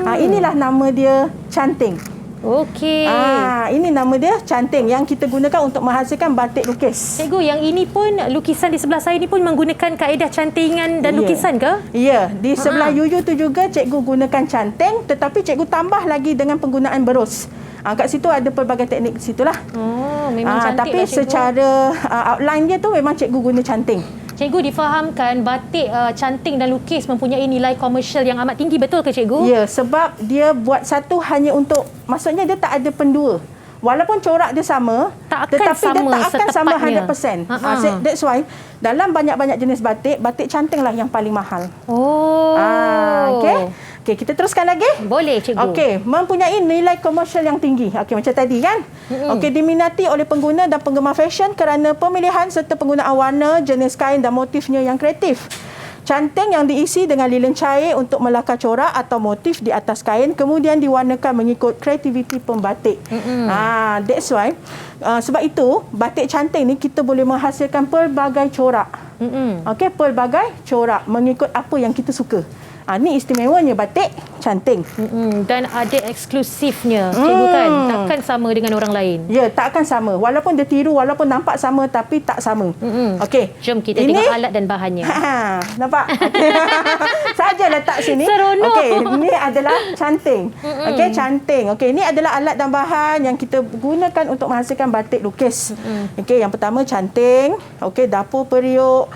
Inilah nama dia canting. Okey. Ini nama dia canting yang kita gunakan untuk menghasilkan batik lukis. Cikgu, yang ini pun lukisan di sebelah saya ni pun menggunakan kaedah cantingan dan lukisan ke? Ya, di sebelah Yuyu tu juga cikgu gunakan canting, tetapi cikgu tambah lagi dengan penggunaan berus. Kat situ ada pelbagai teknik situlah. Memang cantik tapi lah, cikgu. secara outline dia tu memang cikgu guna canting. Cikgu, difahamkan batik canting dan lukis mempunyai nilai komersial yang amat tinggi, betul ke cikgu? Ya, sebab dia buat satu hanya untuk, maksudnya dia tak ada pendua. Walaupun corak dia sama, tetapi dia tak akan sama 100%. That's why dalam banyak-banyak jenis batik, batik canting lah yang paling mahal. Okey, kita teruskan lagi? Boleh, cikgu. Okey, mempunyai nilai komersial yang tinggi. Okey, macam tadi kan? Okey, diminati oleh pengguna dan penggemar fashion kerana pemilihan serta penggunaan warna, jenis kain dan motifnya yang kreatif. Canting yang diisi dengan lilin cair untuk melakar corak atau motif di atas kain, kemudian diwarnakan mengikut kreativiti pembatik. That's why, sebab itu, batik canting ni kita boleh menghasilkan pelbagai corak. Okey, pelbagai corak mengikut apa yang kita suka. Ini istimewanya batik canting. Dan ada eksklusifnya, cikgu kan? Takkan sama dengan orang lain. Ya, takkan sama. Walaupun dia tiru, walaupun nampak sama tapi tak sama. Okey. Jom kita tengok alat dan bahannya. Nampak? Saja letak sini. Seronok. Okey, ini adalah canting. Okey, canting. Okey, ini adalah alat dan bahan yang kita gunakan untuk menghasilkan batik lukis. Okey, yang pertama canting. Okey, dapur periuk.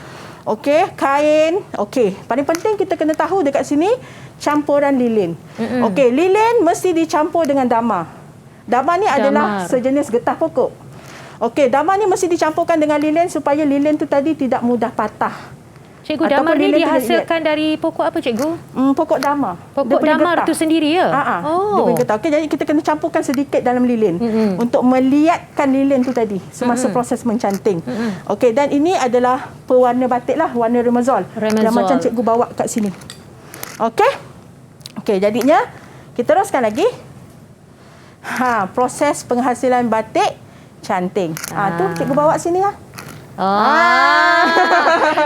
Okey, kain. Okey, paling penting kita kena tahu dekat sini campuran lilin. Okey, lilin mesti dicampur dengan damar. Damar ni adalah sejenis getah pokok. Okey, damar ni mesti dicampurkan dengan lilin supaya lilin tu tadi tidak mudah patah. Cikgu, damar ni dihasilkan dari pokok apa, cikgu? Pokok damar. Pokok damar tu sendiri ya? Dia punya getah. Okey, jadi kita kena campurkan sedikit dalam lilin untuk meliatkan lilin tu tadi semasa proses mencanting. Okey, dan ini adalah pewarna batik lah, warna remazol. Yang macam cikgu bawa kat sini. Okey. Okey, jadinya kita teruskan lagi. Proses penghasilan batik canting. Tu cikgu bawa sini lah.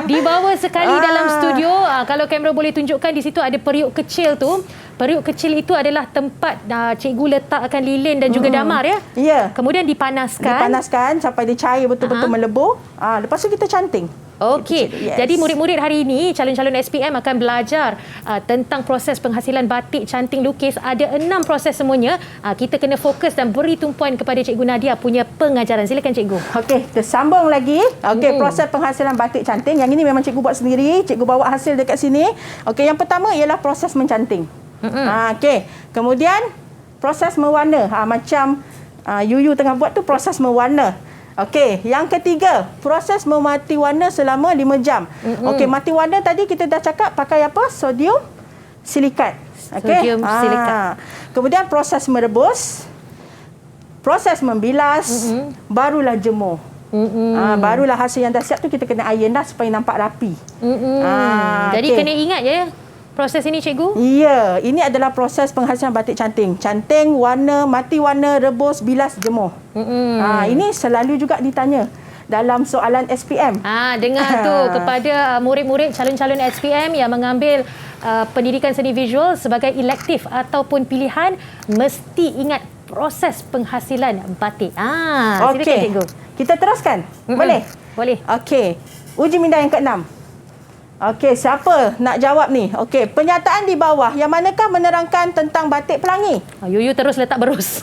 Dibawa sekali dalam studio. Kalau kamera boleh tunjukkan, di situ ada periuk kecil tu. Periuk kecil itu adalah tempat cikgu letakkan lilin dan juga damar ya? Ya. Kemudian dipanaskan. Dipanaskan sampai dia cair betul-betul melebur. Lepas tu kita canting. Okey, Yes. jadi murid-murid hari ini, calon-calon SPM akan belajar tentang proses penghasilan batik canting lukis. Ada 6 proses semuanya. Kita kena fokus dan beri tumpuan kepada Cikgu Nadia punya pengajaran. Silakan Cikgu. Okey, kita sambung lagi. Okey, proses penghasilan batik canting. Yang ini memang cikgu buat sendiri. Cikgu bawa hasil dekat sini. Okey, yang pertama ialah proses mencanting. Okey, kemudian proses mewarna. Macam Yuyu tengah buat tu proses mewarna. Okey, yang ketiga, proses memati warna selama 5 jam. Okey, mati warna tadi kita dah cakap pakai apa? Sodium silikat. Okey. Sodium silikat. Kemudian proses merebus, proses membilas, barulah jemur. Barulah hasil yang dah siap tu kita kena iron dah supaya nampak rapi. Jadi okey. kena ingat je proses ini Cikgu. Ya, ini adalah proses penghasilan batik canting. Canting, warna, mati warna, rebus, bilas, jemur. Ini selalu juga ditanya dalam soalan SPM. Dengar tu kepada murid-murid calon-calon SPM yang mengambil pendidikan seni visual sebagai elektif ataupun pilihan, mesti ingat proses penghasilan batik. Silakan Cikgu. Kita teruskan? Boleh? Boleh. Okey. Uji minda yang ke-6. Okey, siapa nak jawab ni? Okey, penyataan di bawah yang manakah menerangkan tentang batik pelangi? Yuyu terus letak berus.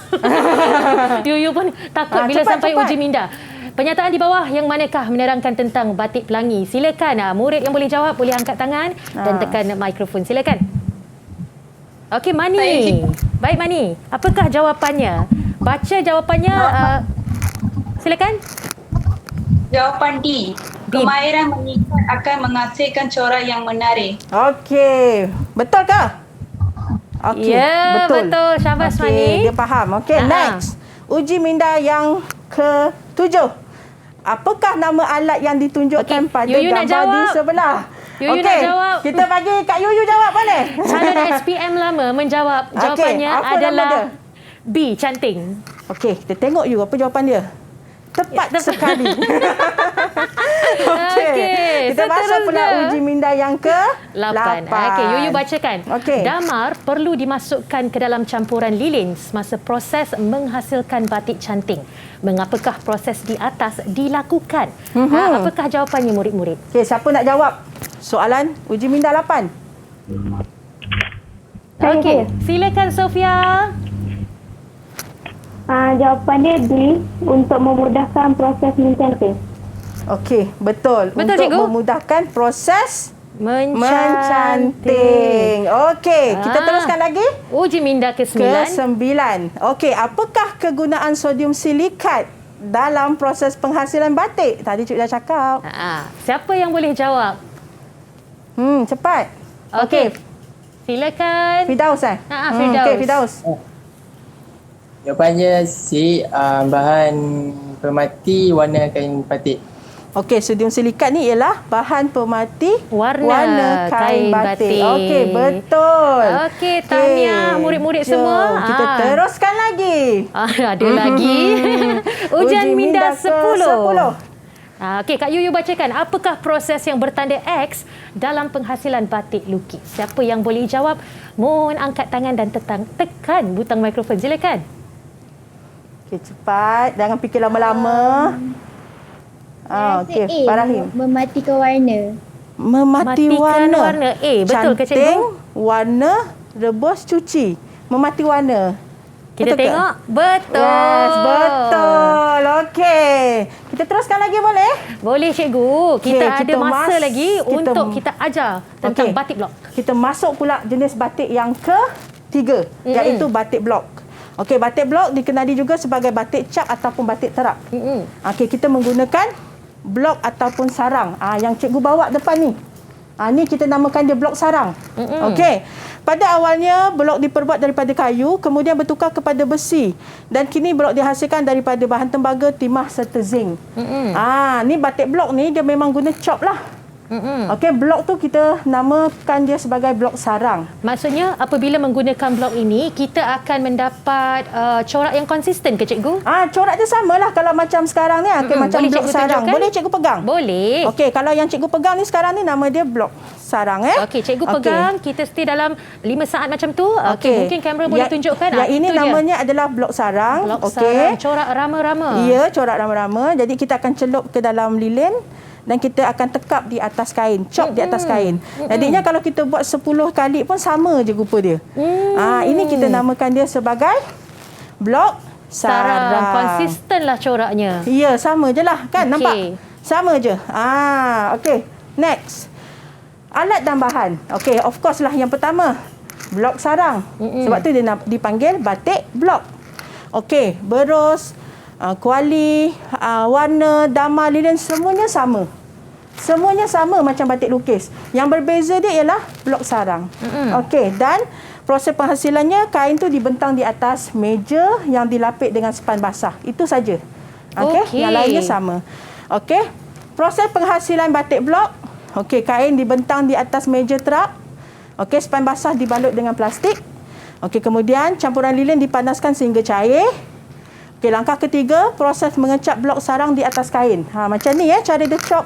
Yuyu pun takut bila sampai uji minda. Penyataan di bawah yang manakah menerangkan tentang batik pelangi? Silakan murid yang boleh jawab boleh angkat tangan dan tekan mikrofon. Silakan. Okey, Mani. Baik Mani, apakah jawapannya? Baca jawapannya. Silakan. Jawapan D. Kemahiran mengikat akan menghasilkan corak yang menarik. Okey, betul ke? Okey, Ya, betul. Syabas Mani. Dia faham. Okey, next. Uji minda yang ke-7. Apakah nama alat yang ditunjukkan pada Yuyu nak gambar di jawab. sebelah? Yuyu nak jawab. Kita bagi Kak Yuyu jawab boleh? Calon SPM lama menjawab. Jawapannya apa nama adalah dia? B, canting. Okey, kita tengok you apa jawapan dia. Tepat sekali. Okey. Kita masuk pula uji minda yang ke-8. Okey, Yuyu bacakan. Okey. Damar perlu dimasukkan ke dalam campuran lilin semasa proses menghasilkan batik canting. Mengapakah proses di atas dilakukan? Apakah jawapannya murid-murid? Okey, siapa nak jawab soalan uji minda 8? Okey, silakan Sofia. Jawapan dia D, untuk memudahkan proses mencanting. Okey, betul. Betul, untuk Cikgu? memudahkan proses Mencanting. Okey, kita teruskan lagi. Uji minda ke-9. Ke-9. Okey, apakah kegunaan sodium silikat dalam proses penghasilan batik? Tadi Cik dah cakap. Siapa yang boleh jawab? Cepat. Okey. Silakan. Firdaus Firdaus. Okey, Firdaus. Jawapannya C, bahan pemati warna kain batik. Okey, sodium silikat ni ialah bahan pemati warna kain batik. Okey, betul. Okey, tahniah murid-murid semua. Kita teruskan lagi. Ada lagi. Ujian minda 10. Okey, Kak Yuyu bacakan. Apakah proses yang bertanda X dalam penghasilan batik lukis? Siapa yang boleh jawab? Mohon angkat tangan dan tekan butang mikrofon. Silakan. Okey, cepat. Jangan fikir lama-lama. Okey, Farahim. Mematikan warna. Memati Matikan warna. warna. Betul ke Cikgu? Canting, warna, rebus, cuci. Memati warna. Kita betul tengok. Ke? Betul. Yes, betul. Okey. Kita teruskan lagi boleh? Boleh Cikgu. Kita ada masa lagi kita untuk kita ajar tentang batik blok. Kita masuk pula jenis batik yang ke-3, iaitu batik blok. Okey, batik blok dikenali juga sebagai batik cap ataupun batik terap. Okey, kita menggunakan blok ataupun sarang. Yang cikgu bawa depan ni. Ni kita namakan dia blok sarang. Okey. Pada awalnya blok diperbuat daripada kayu, kemudian bertukar kepada besi, dan kini blok dihasilkan daripada bahan tembaga, timah serta zinc. Ni batik blok ni dia memang guna chop lah. Okey, blok tu kita namakan dia sebagai blok sarang. Maksudnya apabila menggunakan blok ini, kita akan mendapat corak yang konsisten ke Cikgu? Corak dia samalah kalau macam sekarang ni. Macam Boleh blok Cikgu sarang. tunjukkan? Boleh cikgu pegang? Boleh. Okey, kalau yang cikgu pegang ni sekarang ni nama dia blok sarang. Okey, Cikgu pegang. Kita stay dalam 5 saat macam tu. Okey, mungkin kamera boleh tunjukkan. Yang ini namanya adalah blok sarang. Blok sarang, corak rama-rama. Ya, corak rama-rama. Jadi kita akan celup ke dalam lilin dan kita akan tekap di atas kain, chop di atas kain. Jadinya kalau kita buat 10 kali pun sama je rupa dia. Ini kita namakan dia sebagai blok sarang. Konsisten lah coraknya. Ya, sama je lah kan, nampak? Sama je. Okey. Next. Alat dan bahan. Okey, of course lah yang pertama, blok sarang. Sebab tu dia dipanggil batik blok. Okey, berus, kuali, warna, dama, lilin, semuanya sama. Semuanya sama macam batik lukis. Yang berbeza dia ialah blok sarang. Okey, dan proses penghasilannya, kain tu dibentang di atas meja yang dilapik dengan span basah. Itu saja. Okey, yang lainnya sama. Okey, proses penghasilan batik blok. Okey, kain dibentang di atas meja terap. Okey, span basah dibalut dengan plastik. Okey, kemudian campuran lilin dipanaskan sehingga cair. Okey, langkah ketiga, proses mengecap blok sarang di atas kain. Macam ni cara dia chop.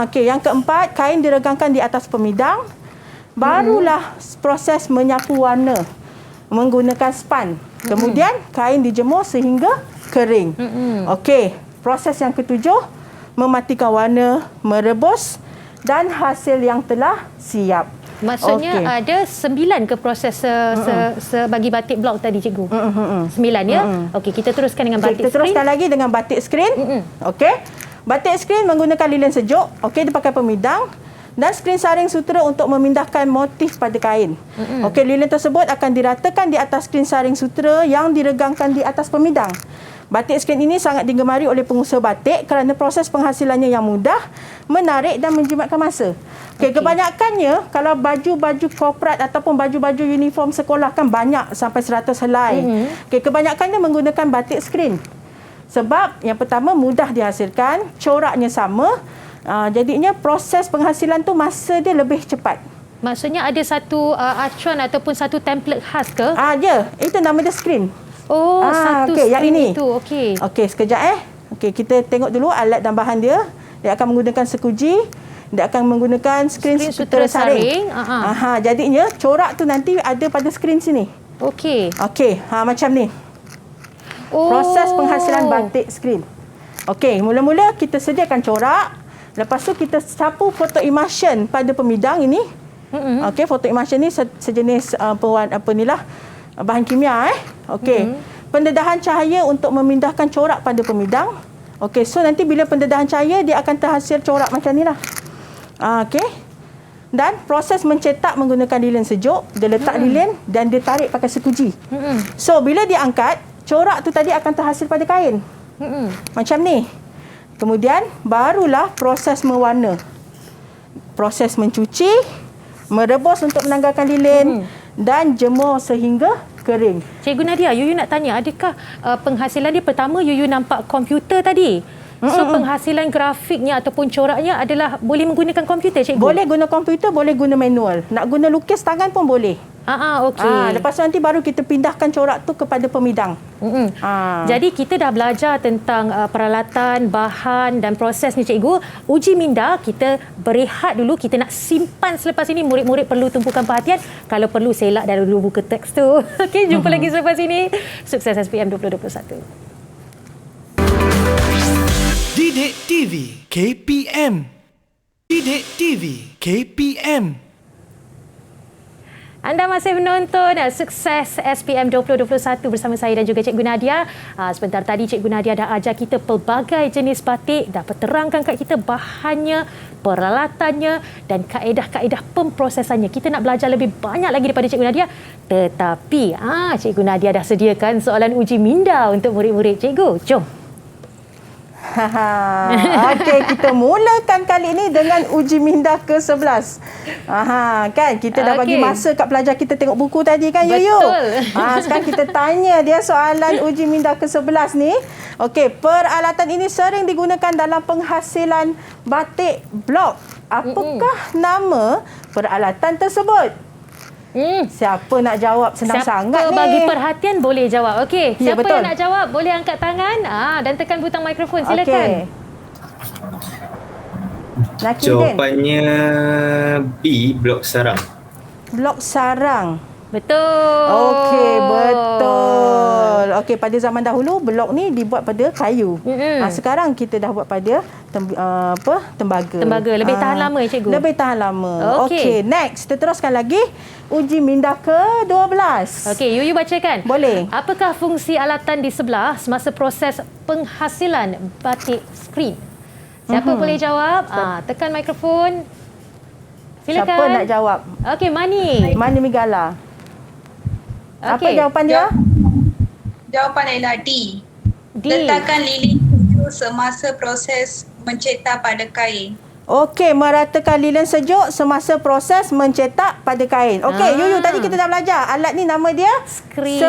Okey, yang keempat, kain diregangkan di atas pemidang. Barulah proses menyapu warna menggunakan span. Kemudian kain dijemur sehingga kering. Okey, proses yang ketujuh, mematikan warna, merebus dan hasil yang telah siap. Maksudnya ada 9 ke proses bagi batik blok tadi, cikgu? 9 ya? Okey, kita teruskan dengan batik kita screen. Teruskan lagi dengan batik screen. Okey. Batik screen menggunakan lilin sejuk. Okey, dia pakai pemidang dan skrin saring sutera untuk memindahkan motif pada kain. Okey, lilin tersebut akan diratakan di atas skrin saring sutera yang diregangkan di atas pemidang. Batik skrin ini sangat digemari oleh pengusaha batik kerana proses penghasilannya yang mudah, menarik dan menjimatkan masa. Okey, kebanyakannya kalau baju-baju korporat ataupun baju-baju uniform sekolah kan banyak sampai 100 helai. Okey, kebanyakannya menggunakan batik skrin. Sebab yang pertama mudah dihasilkan, coraknya sama. Jadinya proses penghasilan tu masa dia lebih cepat. Maksudnya ada satu acuan ataupun satu template khas ke? Ya, itu nama dia skrin. Satu okey, yang ini. itu. Okey. Okey, sekejap Okey, kita tengok dulu alat dan bahan dia. Dia akan menggunakan sekuji, dia akan menggunakan skrin sutera saring. Jadinya corak tu nanti ada pada skrin sini. Okey. Okey, macam ni. Proses penghasilan batik skrin. Okey, mula-mula kita sediakan corak. Lepas tu kita sapu foto emulsion pada pemidang ini. Okey, foto emulsion ni sejenis bahan kimia Okey. Pendedahan cahaya untuk memindahkan corak pada pemidang. Okey, so nanti bila pendedahan cahaya dia akan terhasil corak macam nilah. Okey. Dan proses mencetak menggunakan lilin sejuk, dia letak lilin dan dia tarik pakai sekuji. So bila dia angkat, corak tu tadi akan terhasil pada kain. Macam ni. Kemudian barulah proses mewarna. Proses mencuci, merebus untuk menanggalkan lilin dan jemur sehingga kering. Cikgu Nadia, Yuyu nak tanya, adakah penghasilan dia pertama Yuyu nampak komputer tadi? So penghasilan grafiknya ataupun coraknya adalah boleh menggunakan komputer, cikgu? Boleh guna komputer, boleh guna manual. Nak guna lukis tangan pun boleh. Okey. Lepas tu nanti baru kita pindahkan corak tu kepada pemidang. Jadi kita dah belajar tentang peralatan, bahan dan proses ni, cikgu. Uji minda kita berehat dulu. Kita nak simpan selepas ini. Murid-murid perlu tumpukan perhatian. Kalau perlu selak dah dulu buka teks tu. Okey, jumpa lagi selepas ini. Sukses SPM 2021. Didik TV KPM. Didik TV KPM. Anda masih menonton Sukses SPM 2021 bersama saya dan juga Cikgu Nadia. Sebentar tadi Cikgu Nadia dah ajar kita pelbagai jenis batik, dah terangkan kat kita bahannya, peralatannya dan kaedah-kaedah pemprosesannya. Kita nak belajar lebih banyak lagi daripada Cikgu Nadia. Tetapi Cikgu Nadia dah sediakan soalan uji minda untuk murid-murid. Cikgu, jom. Okey, kita mulakan kali ini dengan uji minda ke-11. Kan kita dah bagi masa kat pelajar kita tengok buku tadi kan, Yuyu? Betul. Sekarang kita tanya dia soalan uji minda ke-11 ni. Okey, peralatan ini sering digunakan dalam penghasilan batik blok. Apakah nama peralatan tersebut? Siapa nak jawab? Senang sangat ni. Siapa bagi perhatian boleh jawab. Okey, Ya, siapa betul. yang nak jawab boleh angkat tangan dan tekan butang mikrofon. Silakan. Jawapannya B, blok sarang. Blok sarang. Betul. Okey, betul. Okey, pada zaman dahulu blok ni dibuat pada kayu. Sekarang kita dah buat pada tembaga. Tembaga lebih tahan lama cikgu. Lebih tahan lama. Okey. Okey, next kita teruskan lagi uji minda ke-12. Okey, Yuyu bacakan. Boleh. Apakah fungsi alatan di sebelah semasa proses penghasilan batik skrin? Siapa boleh jawab? Tekan mikrofon. Silakan. Siapa nak jawab? Okey, Mani. Mani Migala. Apa Okey. jawapan dia? Jawapan ialah D. D. Letakkan lilin sejuk semasa proses mencetak pada kain. Okey, meratakan lilin sejuk semasa proses mencetak pada kain. Okey, Yuyu tadi kita dah belajar. Alat ni nama dia Skrin.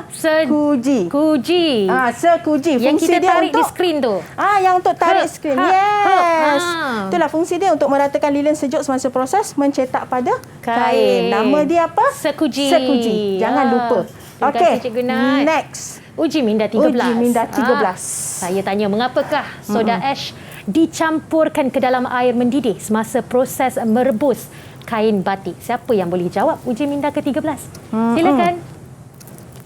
sekuji. Kuji. Sekuji. Yang Fungsi kita dia tarik untuk di skrin tu. yang untuk tarik skrin. Yes. Ah. Itulah fungsi dia untuk meratakan lilin sejuk semasa proses mencetak pada kain. Nama dia apa? Sekuji. Sekuji. Jangan lupa. Terima kasih, Cikgu Nat. Next. Uji minda 13. Uji minda 13. Saya tanya, mengapakah soda ash dicampurkan ke dalam air mendidih semasa proses merebus kain batik? Siapa yang boleh jawab uji minda ke-13? Silakan.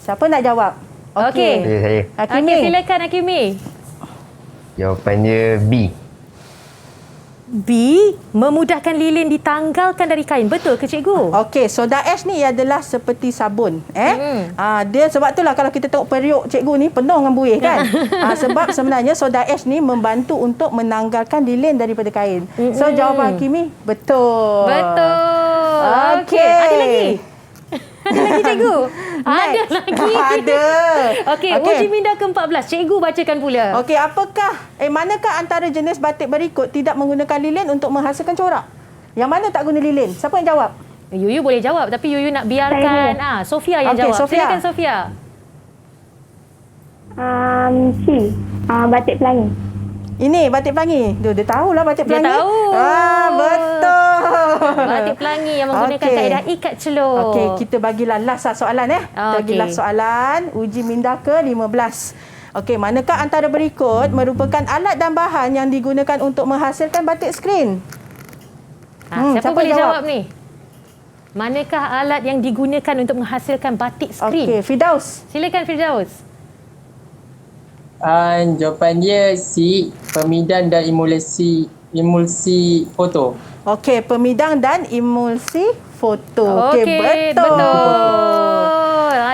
Siapa nak jawab? Okey. Saya. Hakimi. Okey, silakan Hakimi. Jawapannya B. B. Memudahkan lilin ditanggalkan dari kain. Betul ke cikgu? Okey, soda ash ni adalah seperti sabun. Dia sebab itulah kalau kita tengok periuk cikgu ni penuh dengan buih kan. Sebab sebenarnya soda ash ni membantu untuk menanggalkan lilin daripada kain. So jawapan Hakimi betul. Betul. Okey. Ada lagi? Ada lagi cikgu? Ada lagi. Ada. Okey, uji minda ke-14. Cikgu bacakan pula. Okey, manakah antara jenis batik berikut tidak menggunakan lilin untuk menghasilkan corak? Yang mana tak guna lilin? Siapa yang jawab? Yuyu boleh jawab tapi Yuyu nak biarkan Sofia yang Okey, jawab. Sofia. Silakan Sofia. C. Batik pelangi. Ini batik pelangi. Dia tahulah batik Dia pelangi. tahu. Betul. Batik pelangi yang menggunakan kaedah ikat celur. Okey, kita bagilah last soalan Kita bagilah soalan uji minda ke-15. Okey, manakah antara berikut merupakan alat dan bahan yang digunakan untuk menghasilkan batik skrin? Siapa boleh jawab ni? Manakah alat yang digunakan untuk menghasilkan batik skrin? Okey, Firdaus. Silakan Firdaus. Jawapan dia C. Pemidang dan emulsi foto. Okey, pemidang dan emulsi foto. Okey, betul.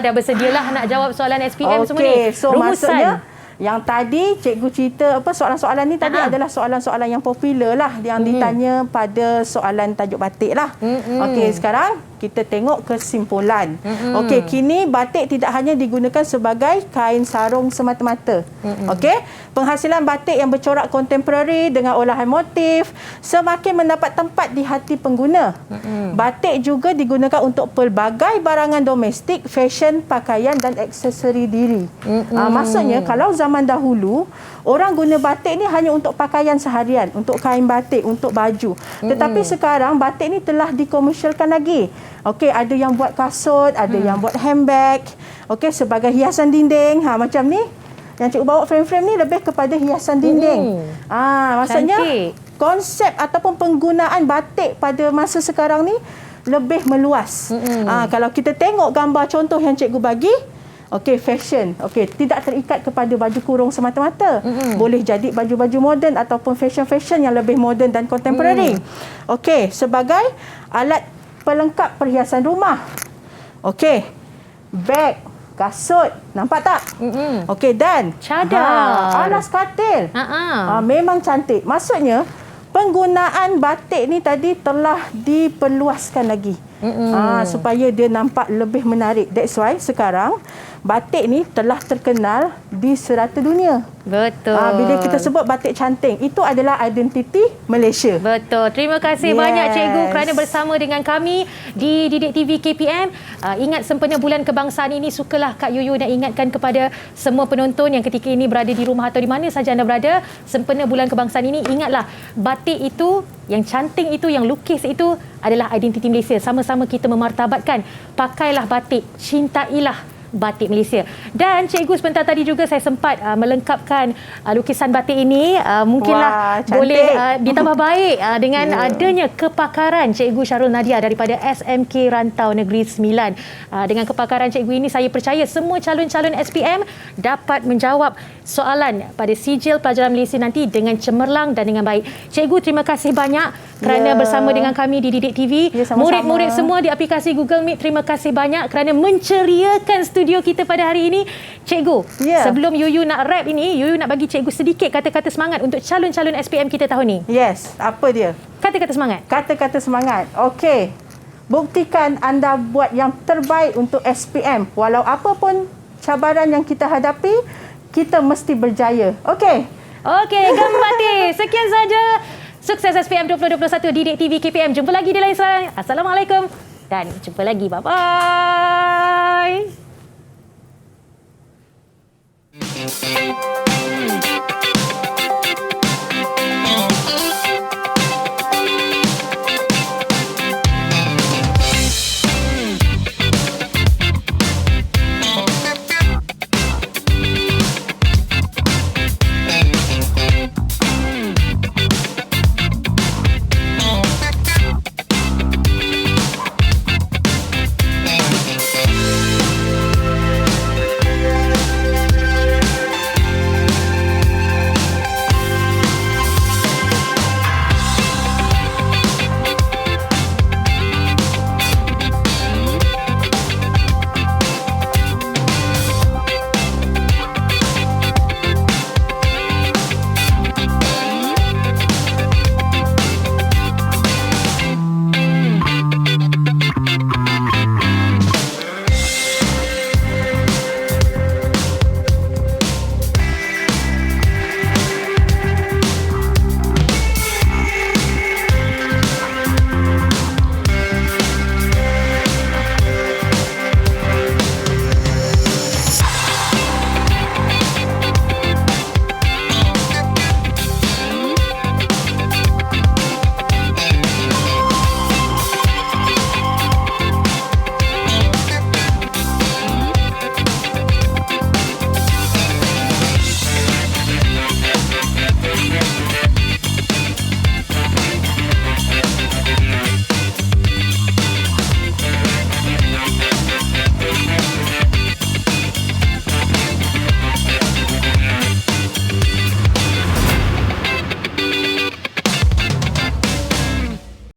Dah bersedialah nak jawab soalan SPM semua ni. Okey, so Rumusan. maksudnya yang tadi cikgu cerita soalan-soalan ni tadi adalah soalan-soalan yang popular lah yang ditanya pada soalan tajuk batik lah. Okey, sekarang kita tengok kesimpulan. Okey, kini batik tidak hanya digunakan sebagai kain sarung semata-mata. Okey, penghasilan batik yang bercorak kontemporari dengan olahan motif semakin mendapat tempat di hati pengguna. Batik juga digunakan untuk pelbagai barangan domestik, fashion, pakaian dan aksesori diri. Maksudnya kalau zaman dahulu orang guna batik ni hanya untuk pakaian seharian, untuk kain batik, untuk baju. Tetapi sekarang batik ni telah dikomersialkan lagi. Okey, ada yang buat kasut, ada yang buat handbag. Okey, sebagai hiasan dinding. Macam ni. Yang cikgu bawa frame-frame ni lebih kepada hiasan dinding. Maksudnya Cantik. konsep ataupun penggunaan batik pada masa sekarang ni lebih meluas. Kalau kita tengok gambar contoh yang cikgu bagi, okey, fashion. Okey, tidak terikat kepada baju kurung semata-mata. Boleh jadi baju-baju moden ataupun fashion-fashion yang lebih moden dan contemporary. Okey, sebagai alat pelengkap perhiasan rumah. Okey, beg, kasut, nampak tak? Okey, dan Cadar. alas katil. Memang cantik. Maksudnya penggunaan batik ni tadi telah diperluaskan lagi. Supaya dia nampak lebih menarik. That's why sekarang batik ni telah terkenal di serata dunia. Betul. Bila kita sebut batik canting, itu adalah identiti Malaysia. Betul. Terima kasih banyak cikgu kerana bersama dengan kami di Didik TV KPM. Ingat sempena bulan kebangsaan ini, sukalah Kak Yuyu nak ingatkan kepada semua penonton yang ketika ini berada di rumah atau di mana saja anda berada, sempena bulan kebangsaan ini, ingatlah batik itu, yang canting itu, yang lukis itu adalah identiti Malaysia. Sama-sama kita memartabatkan. Pakailah batik, cintailah batik Malaysia. Dan Cikgu sebentar tadi juga saya sempat melengkapkan lukisan batik ini. Mungkinlah boleh ditambah baik dengan adanya kepakaran Cikgu Syahrul Nadia daripada SMK Rantau Negeri Sembilan. Dengan kepakaran Cikgu ini, saya percaya semua calon-calon SPM dapat menjawab soalan pada sijil pelajaran Malaysia nanti dengan cemerlang dan dengan baik. Cikgu, terima kasih banyak kerana bersama dengan kami di Didik TV. Murid-murid semua di aplikasi Google Meet, terima kasih banyak kerana menceriakan studio kita pada hari ini. Cikgu, sebelum Yuyu nak rap ini, Yuyu nak bagi Cikgu sedikit kata-kata semangat untuk calon-calon SPM kita tahun ni. Yes, apa dia? Kata-kata semangat. Kata-kata semangat. Okey. Buktikan anda buat yang terbaik untuk SPM. Walau apa pun cabaran yang kita hadapi, kita mesti berjaya. Okey. Okey, Gambati. Sekian saja. Sukses SPM 2021 Didik TV KPM. Jumpa lagi di lain saat. Assalamualaikum dan jumpa lagi. Bye-bye.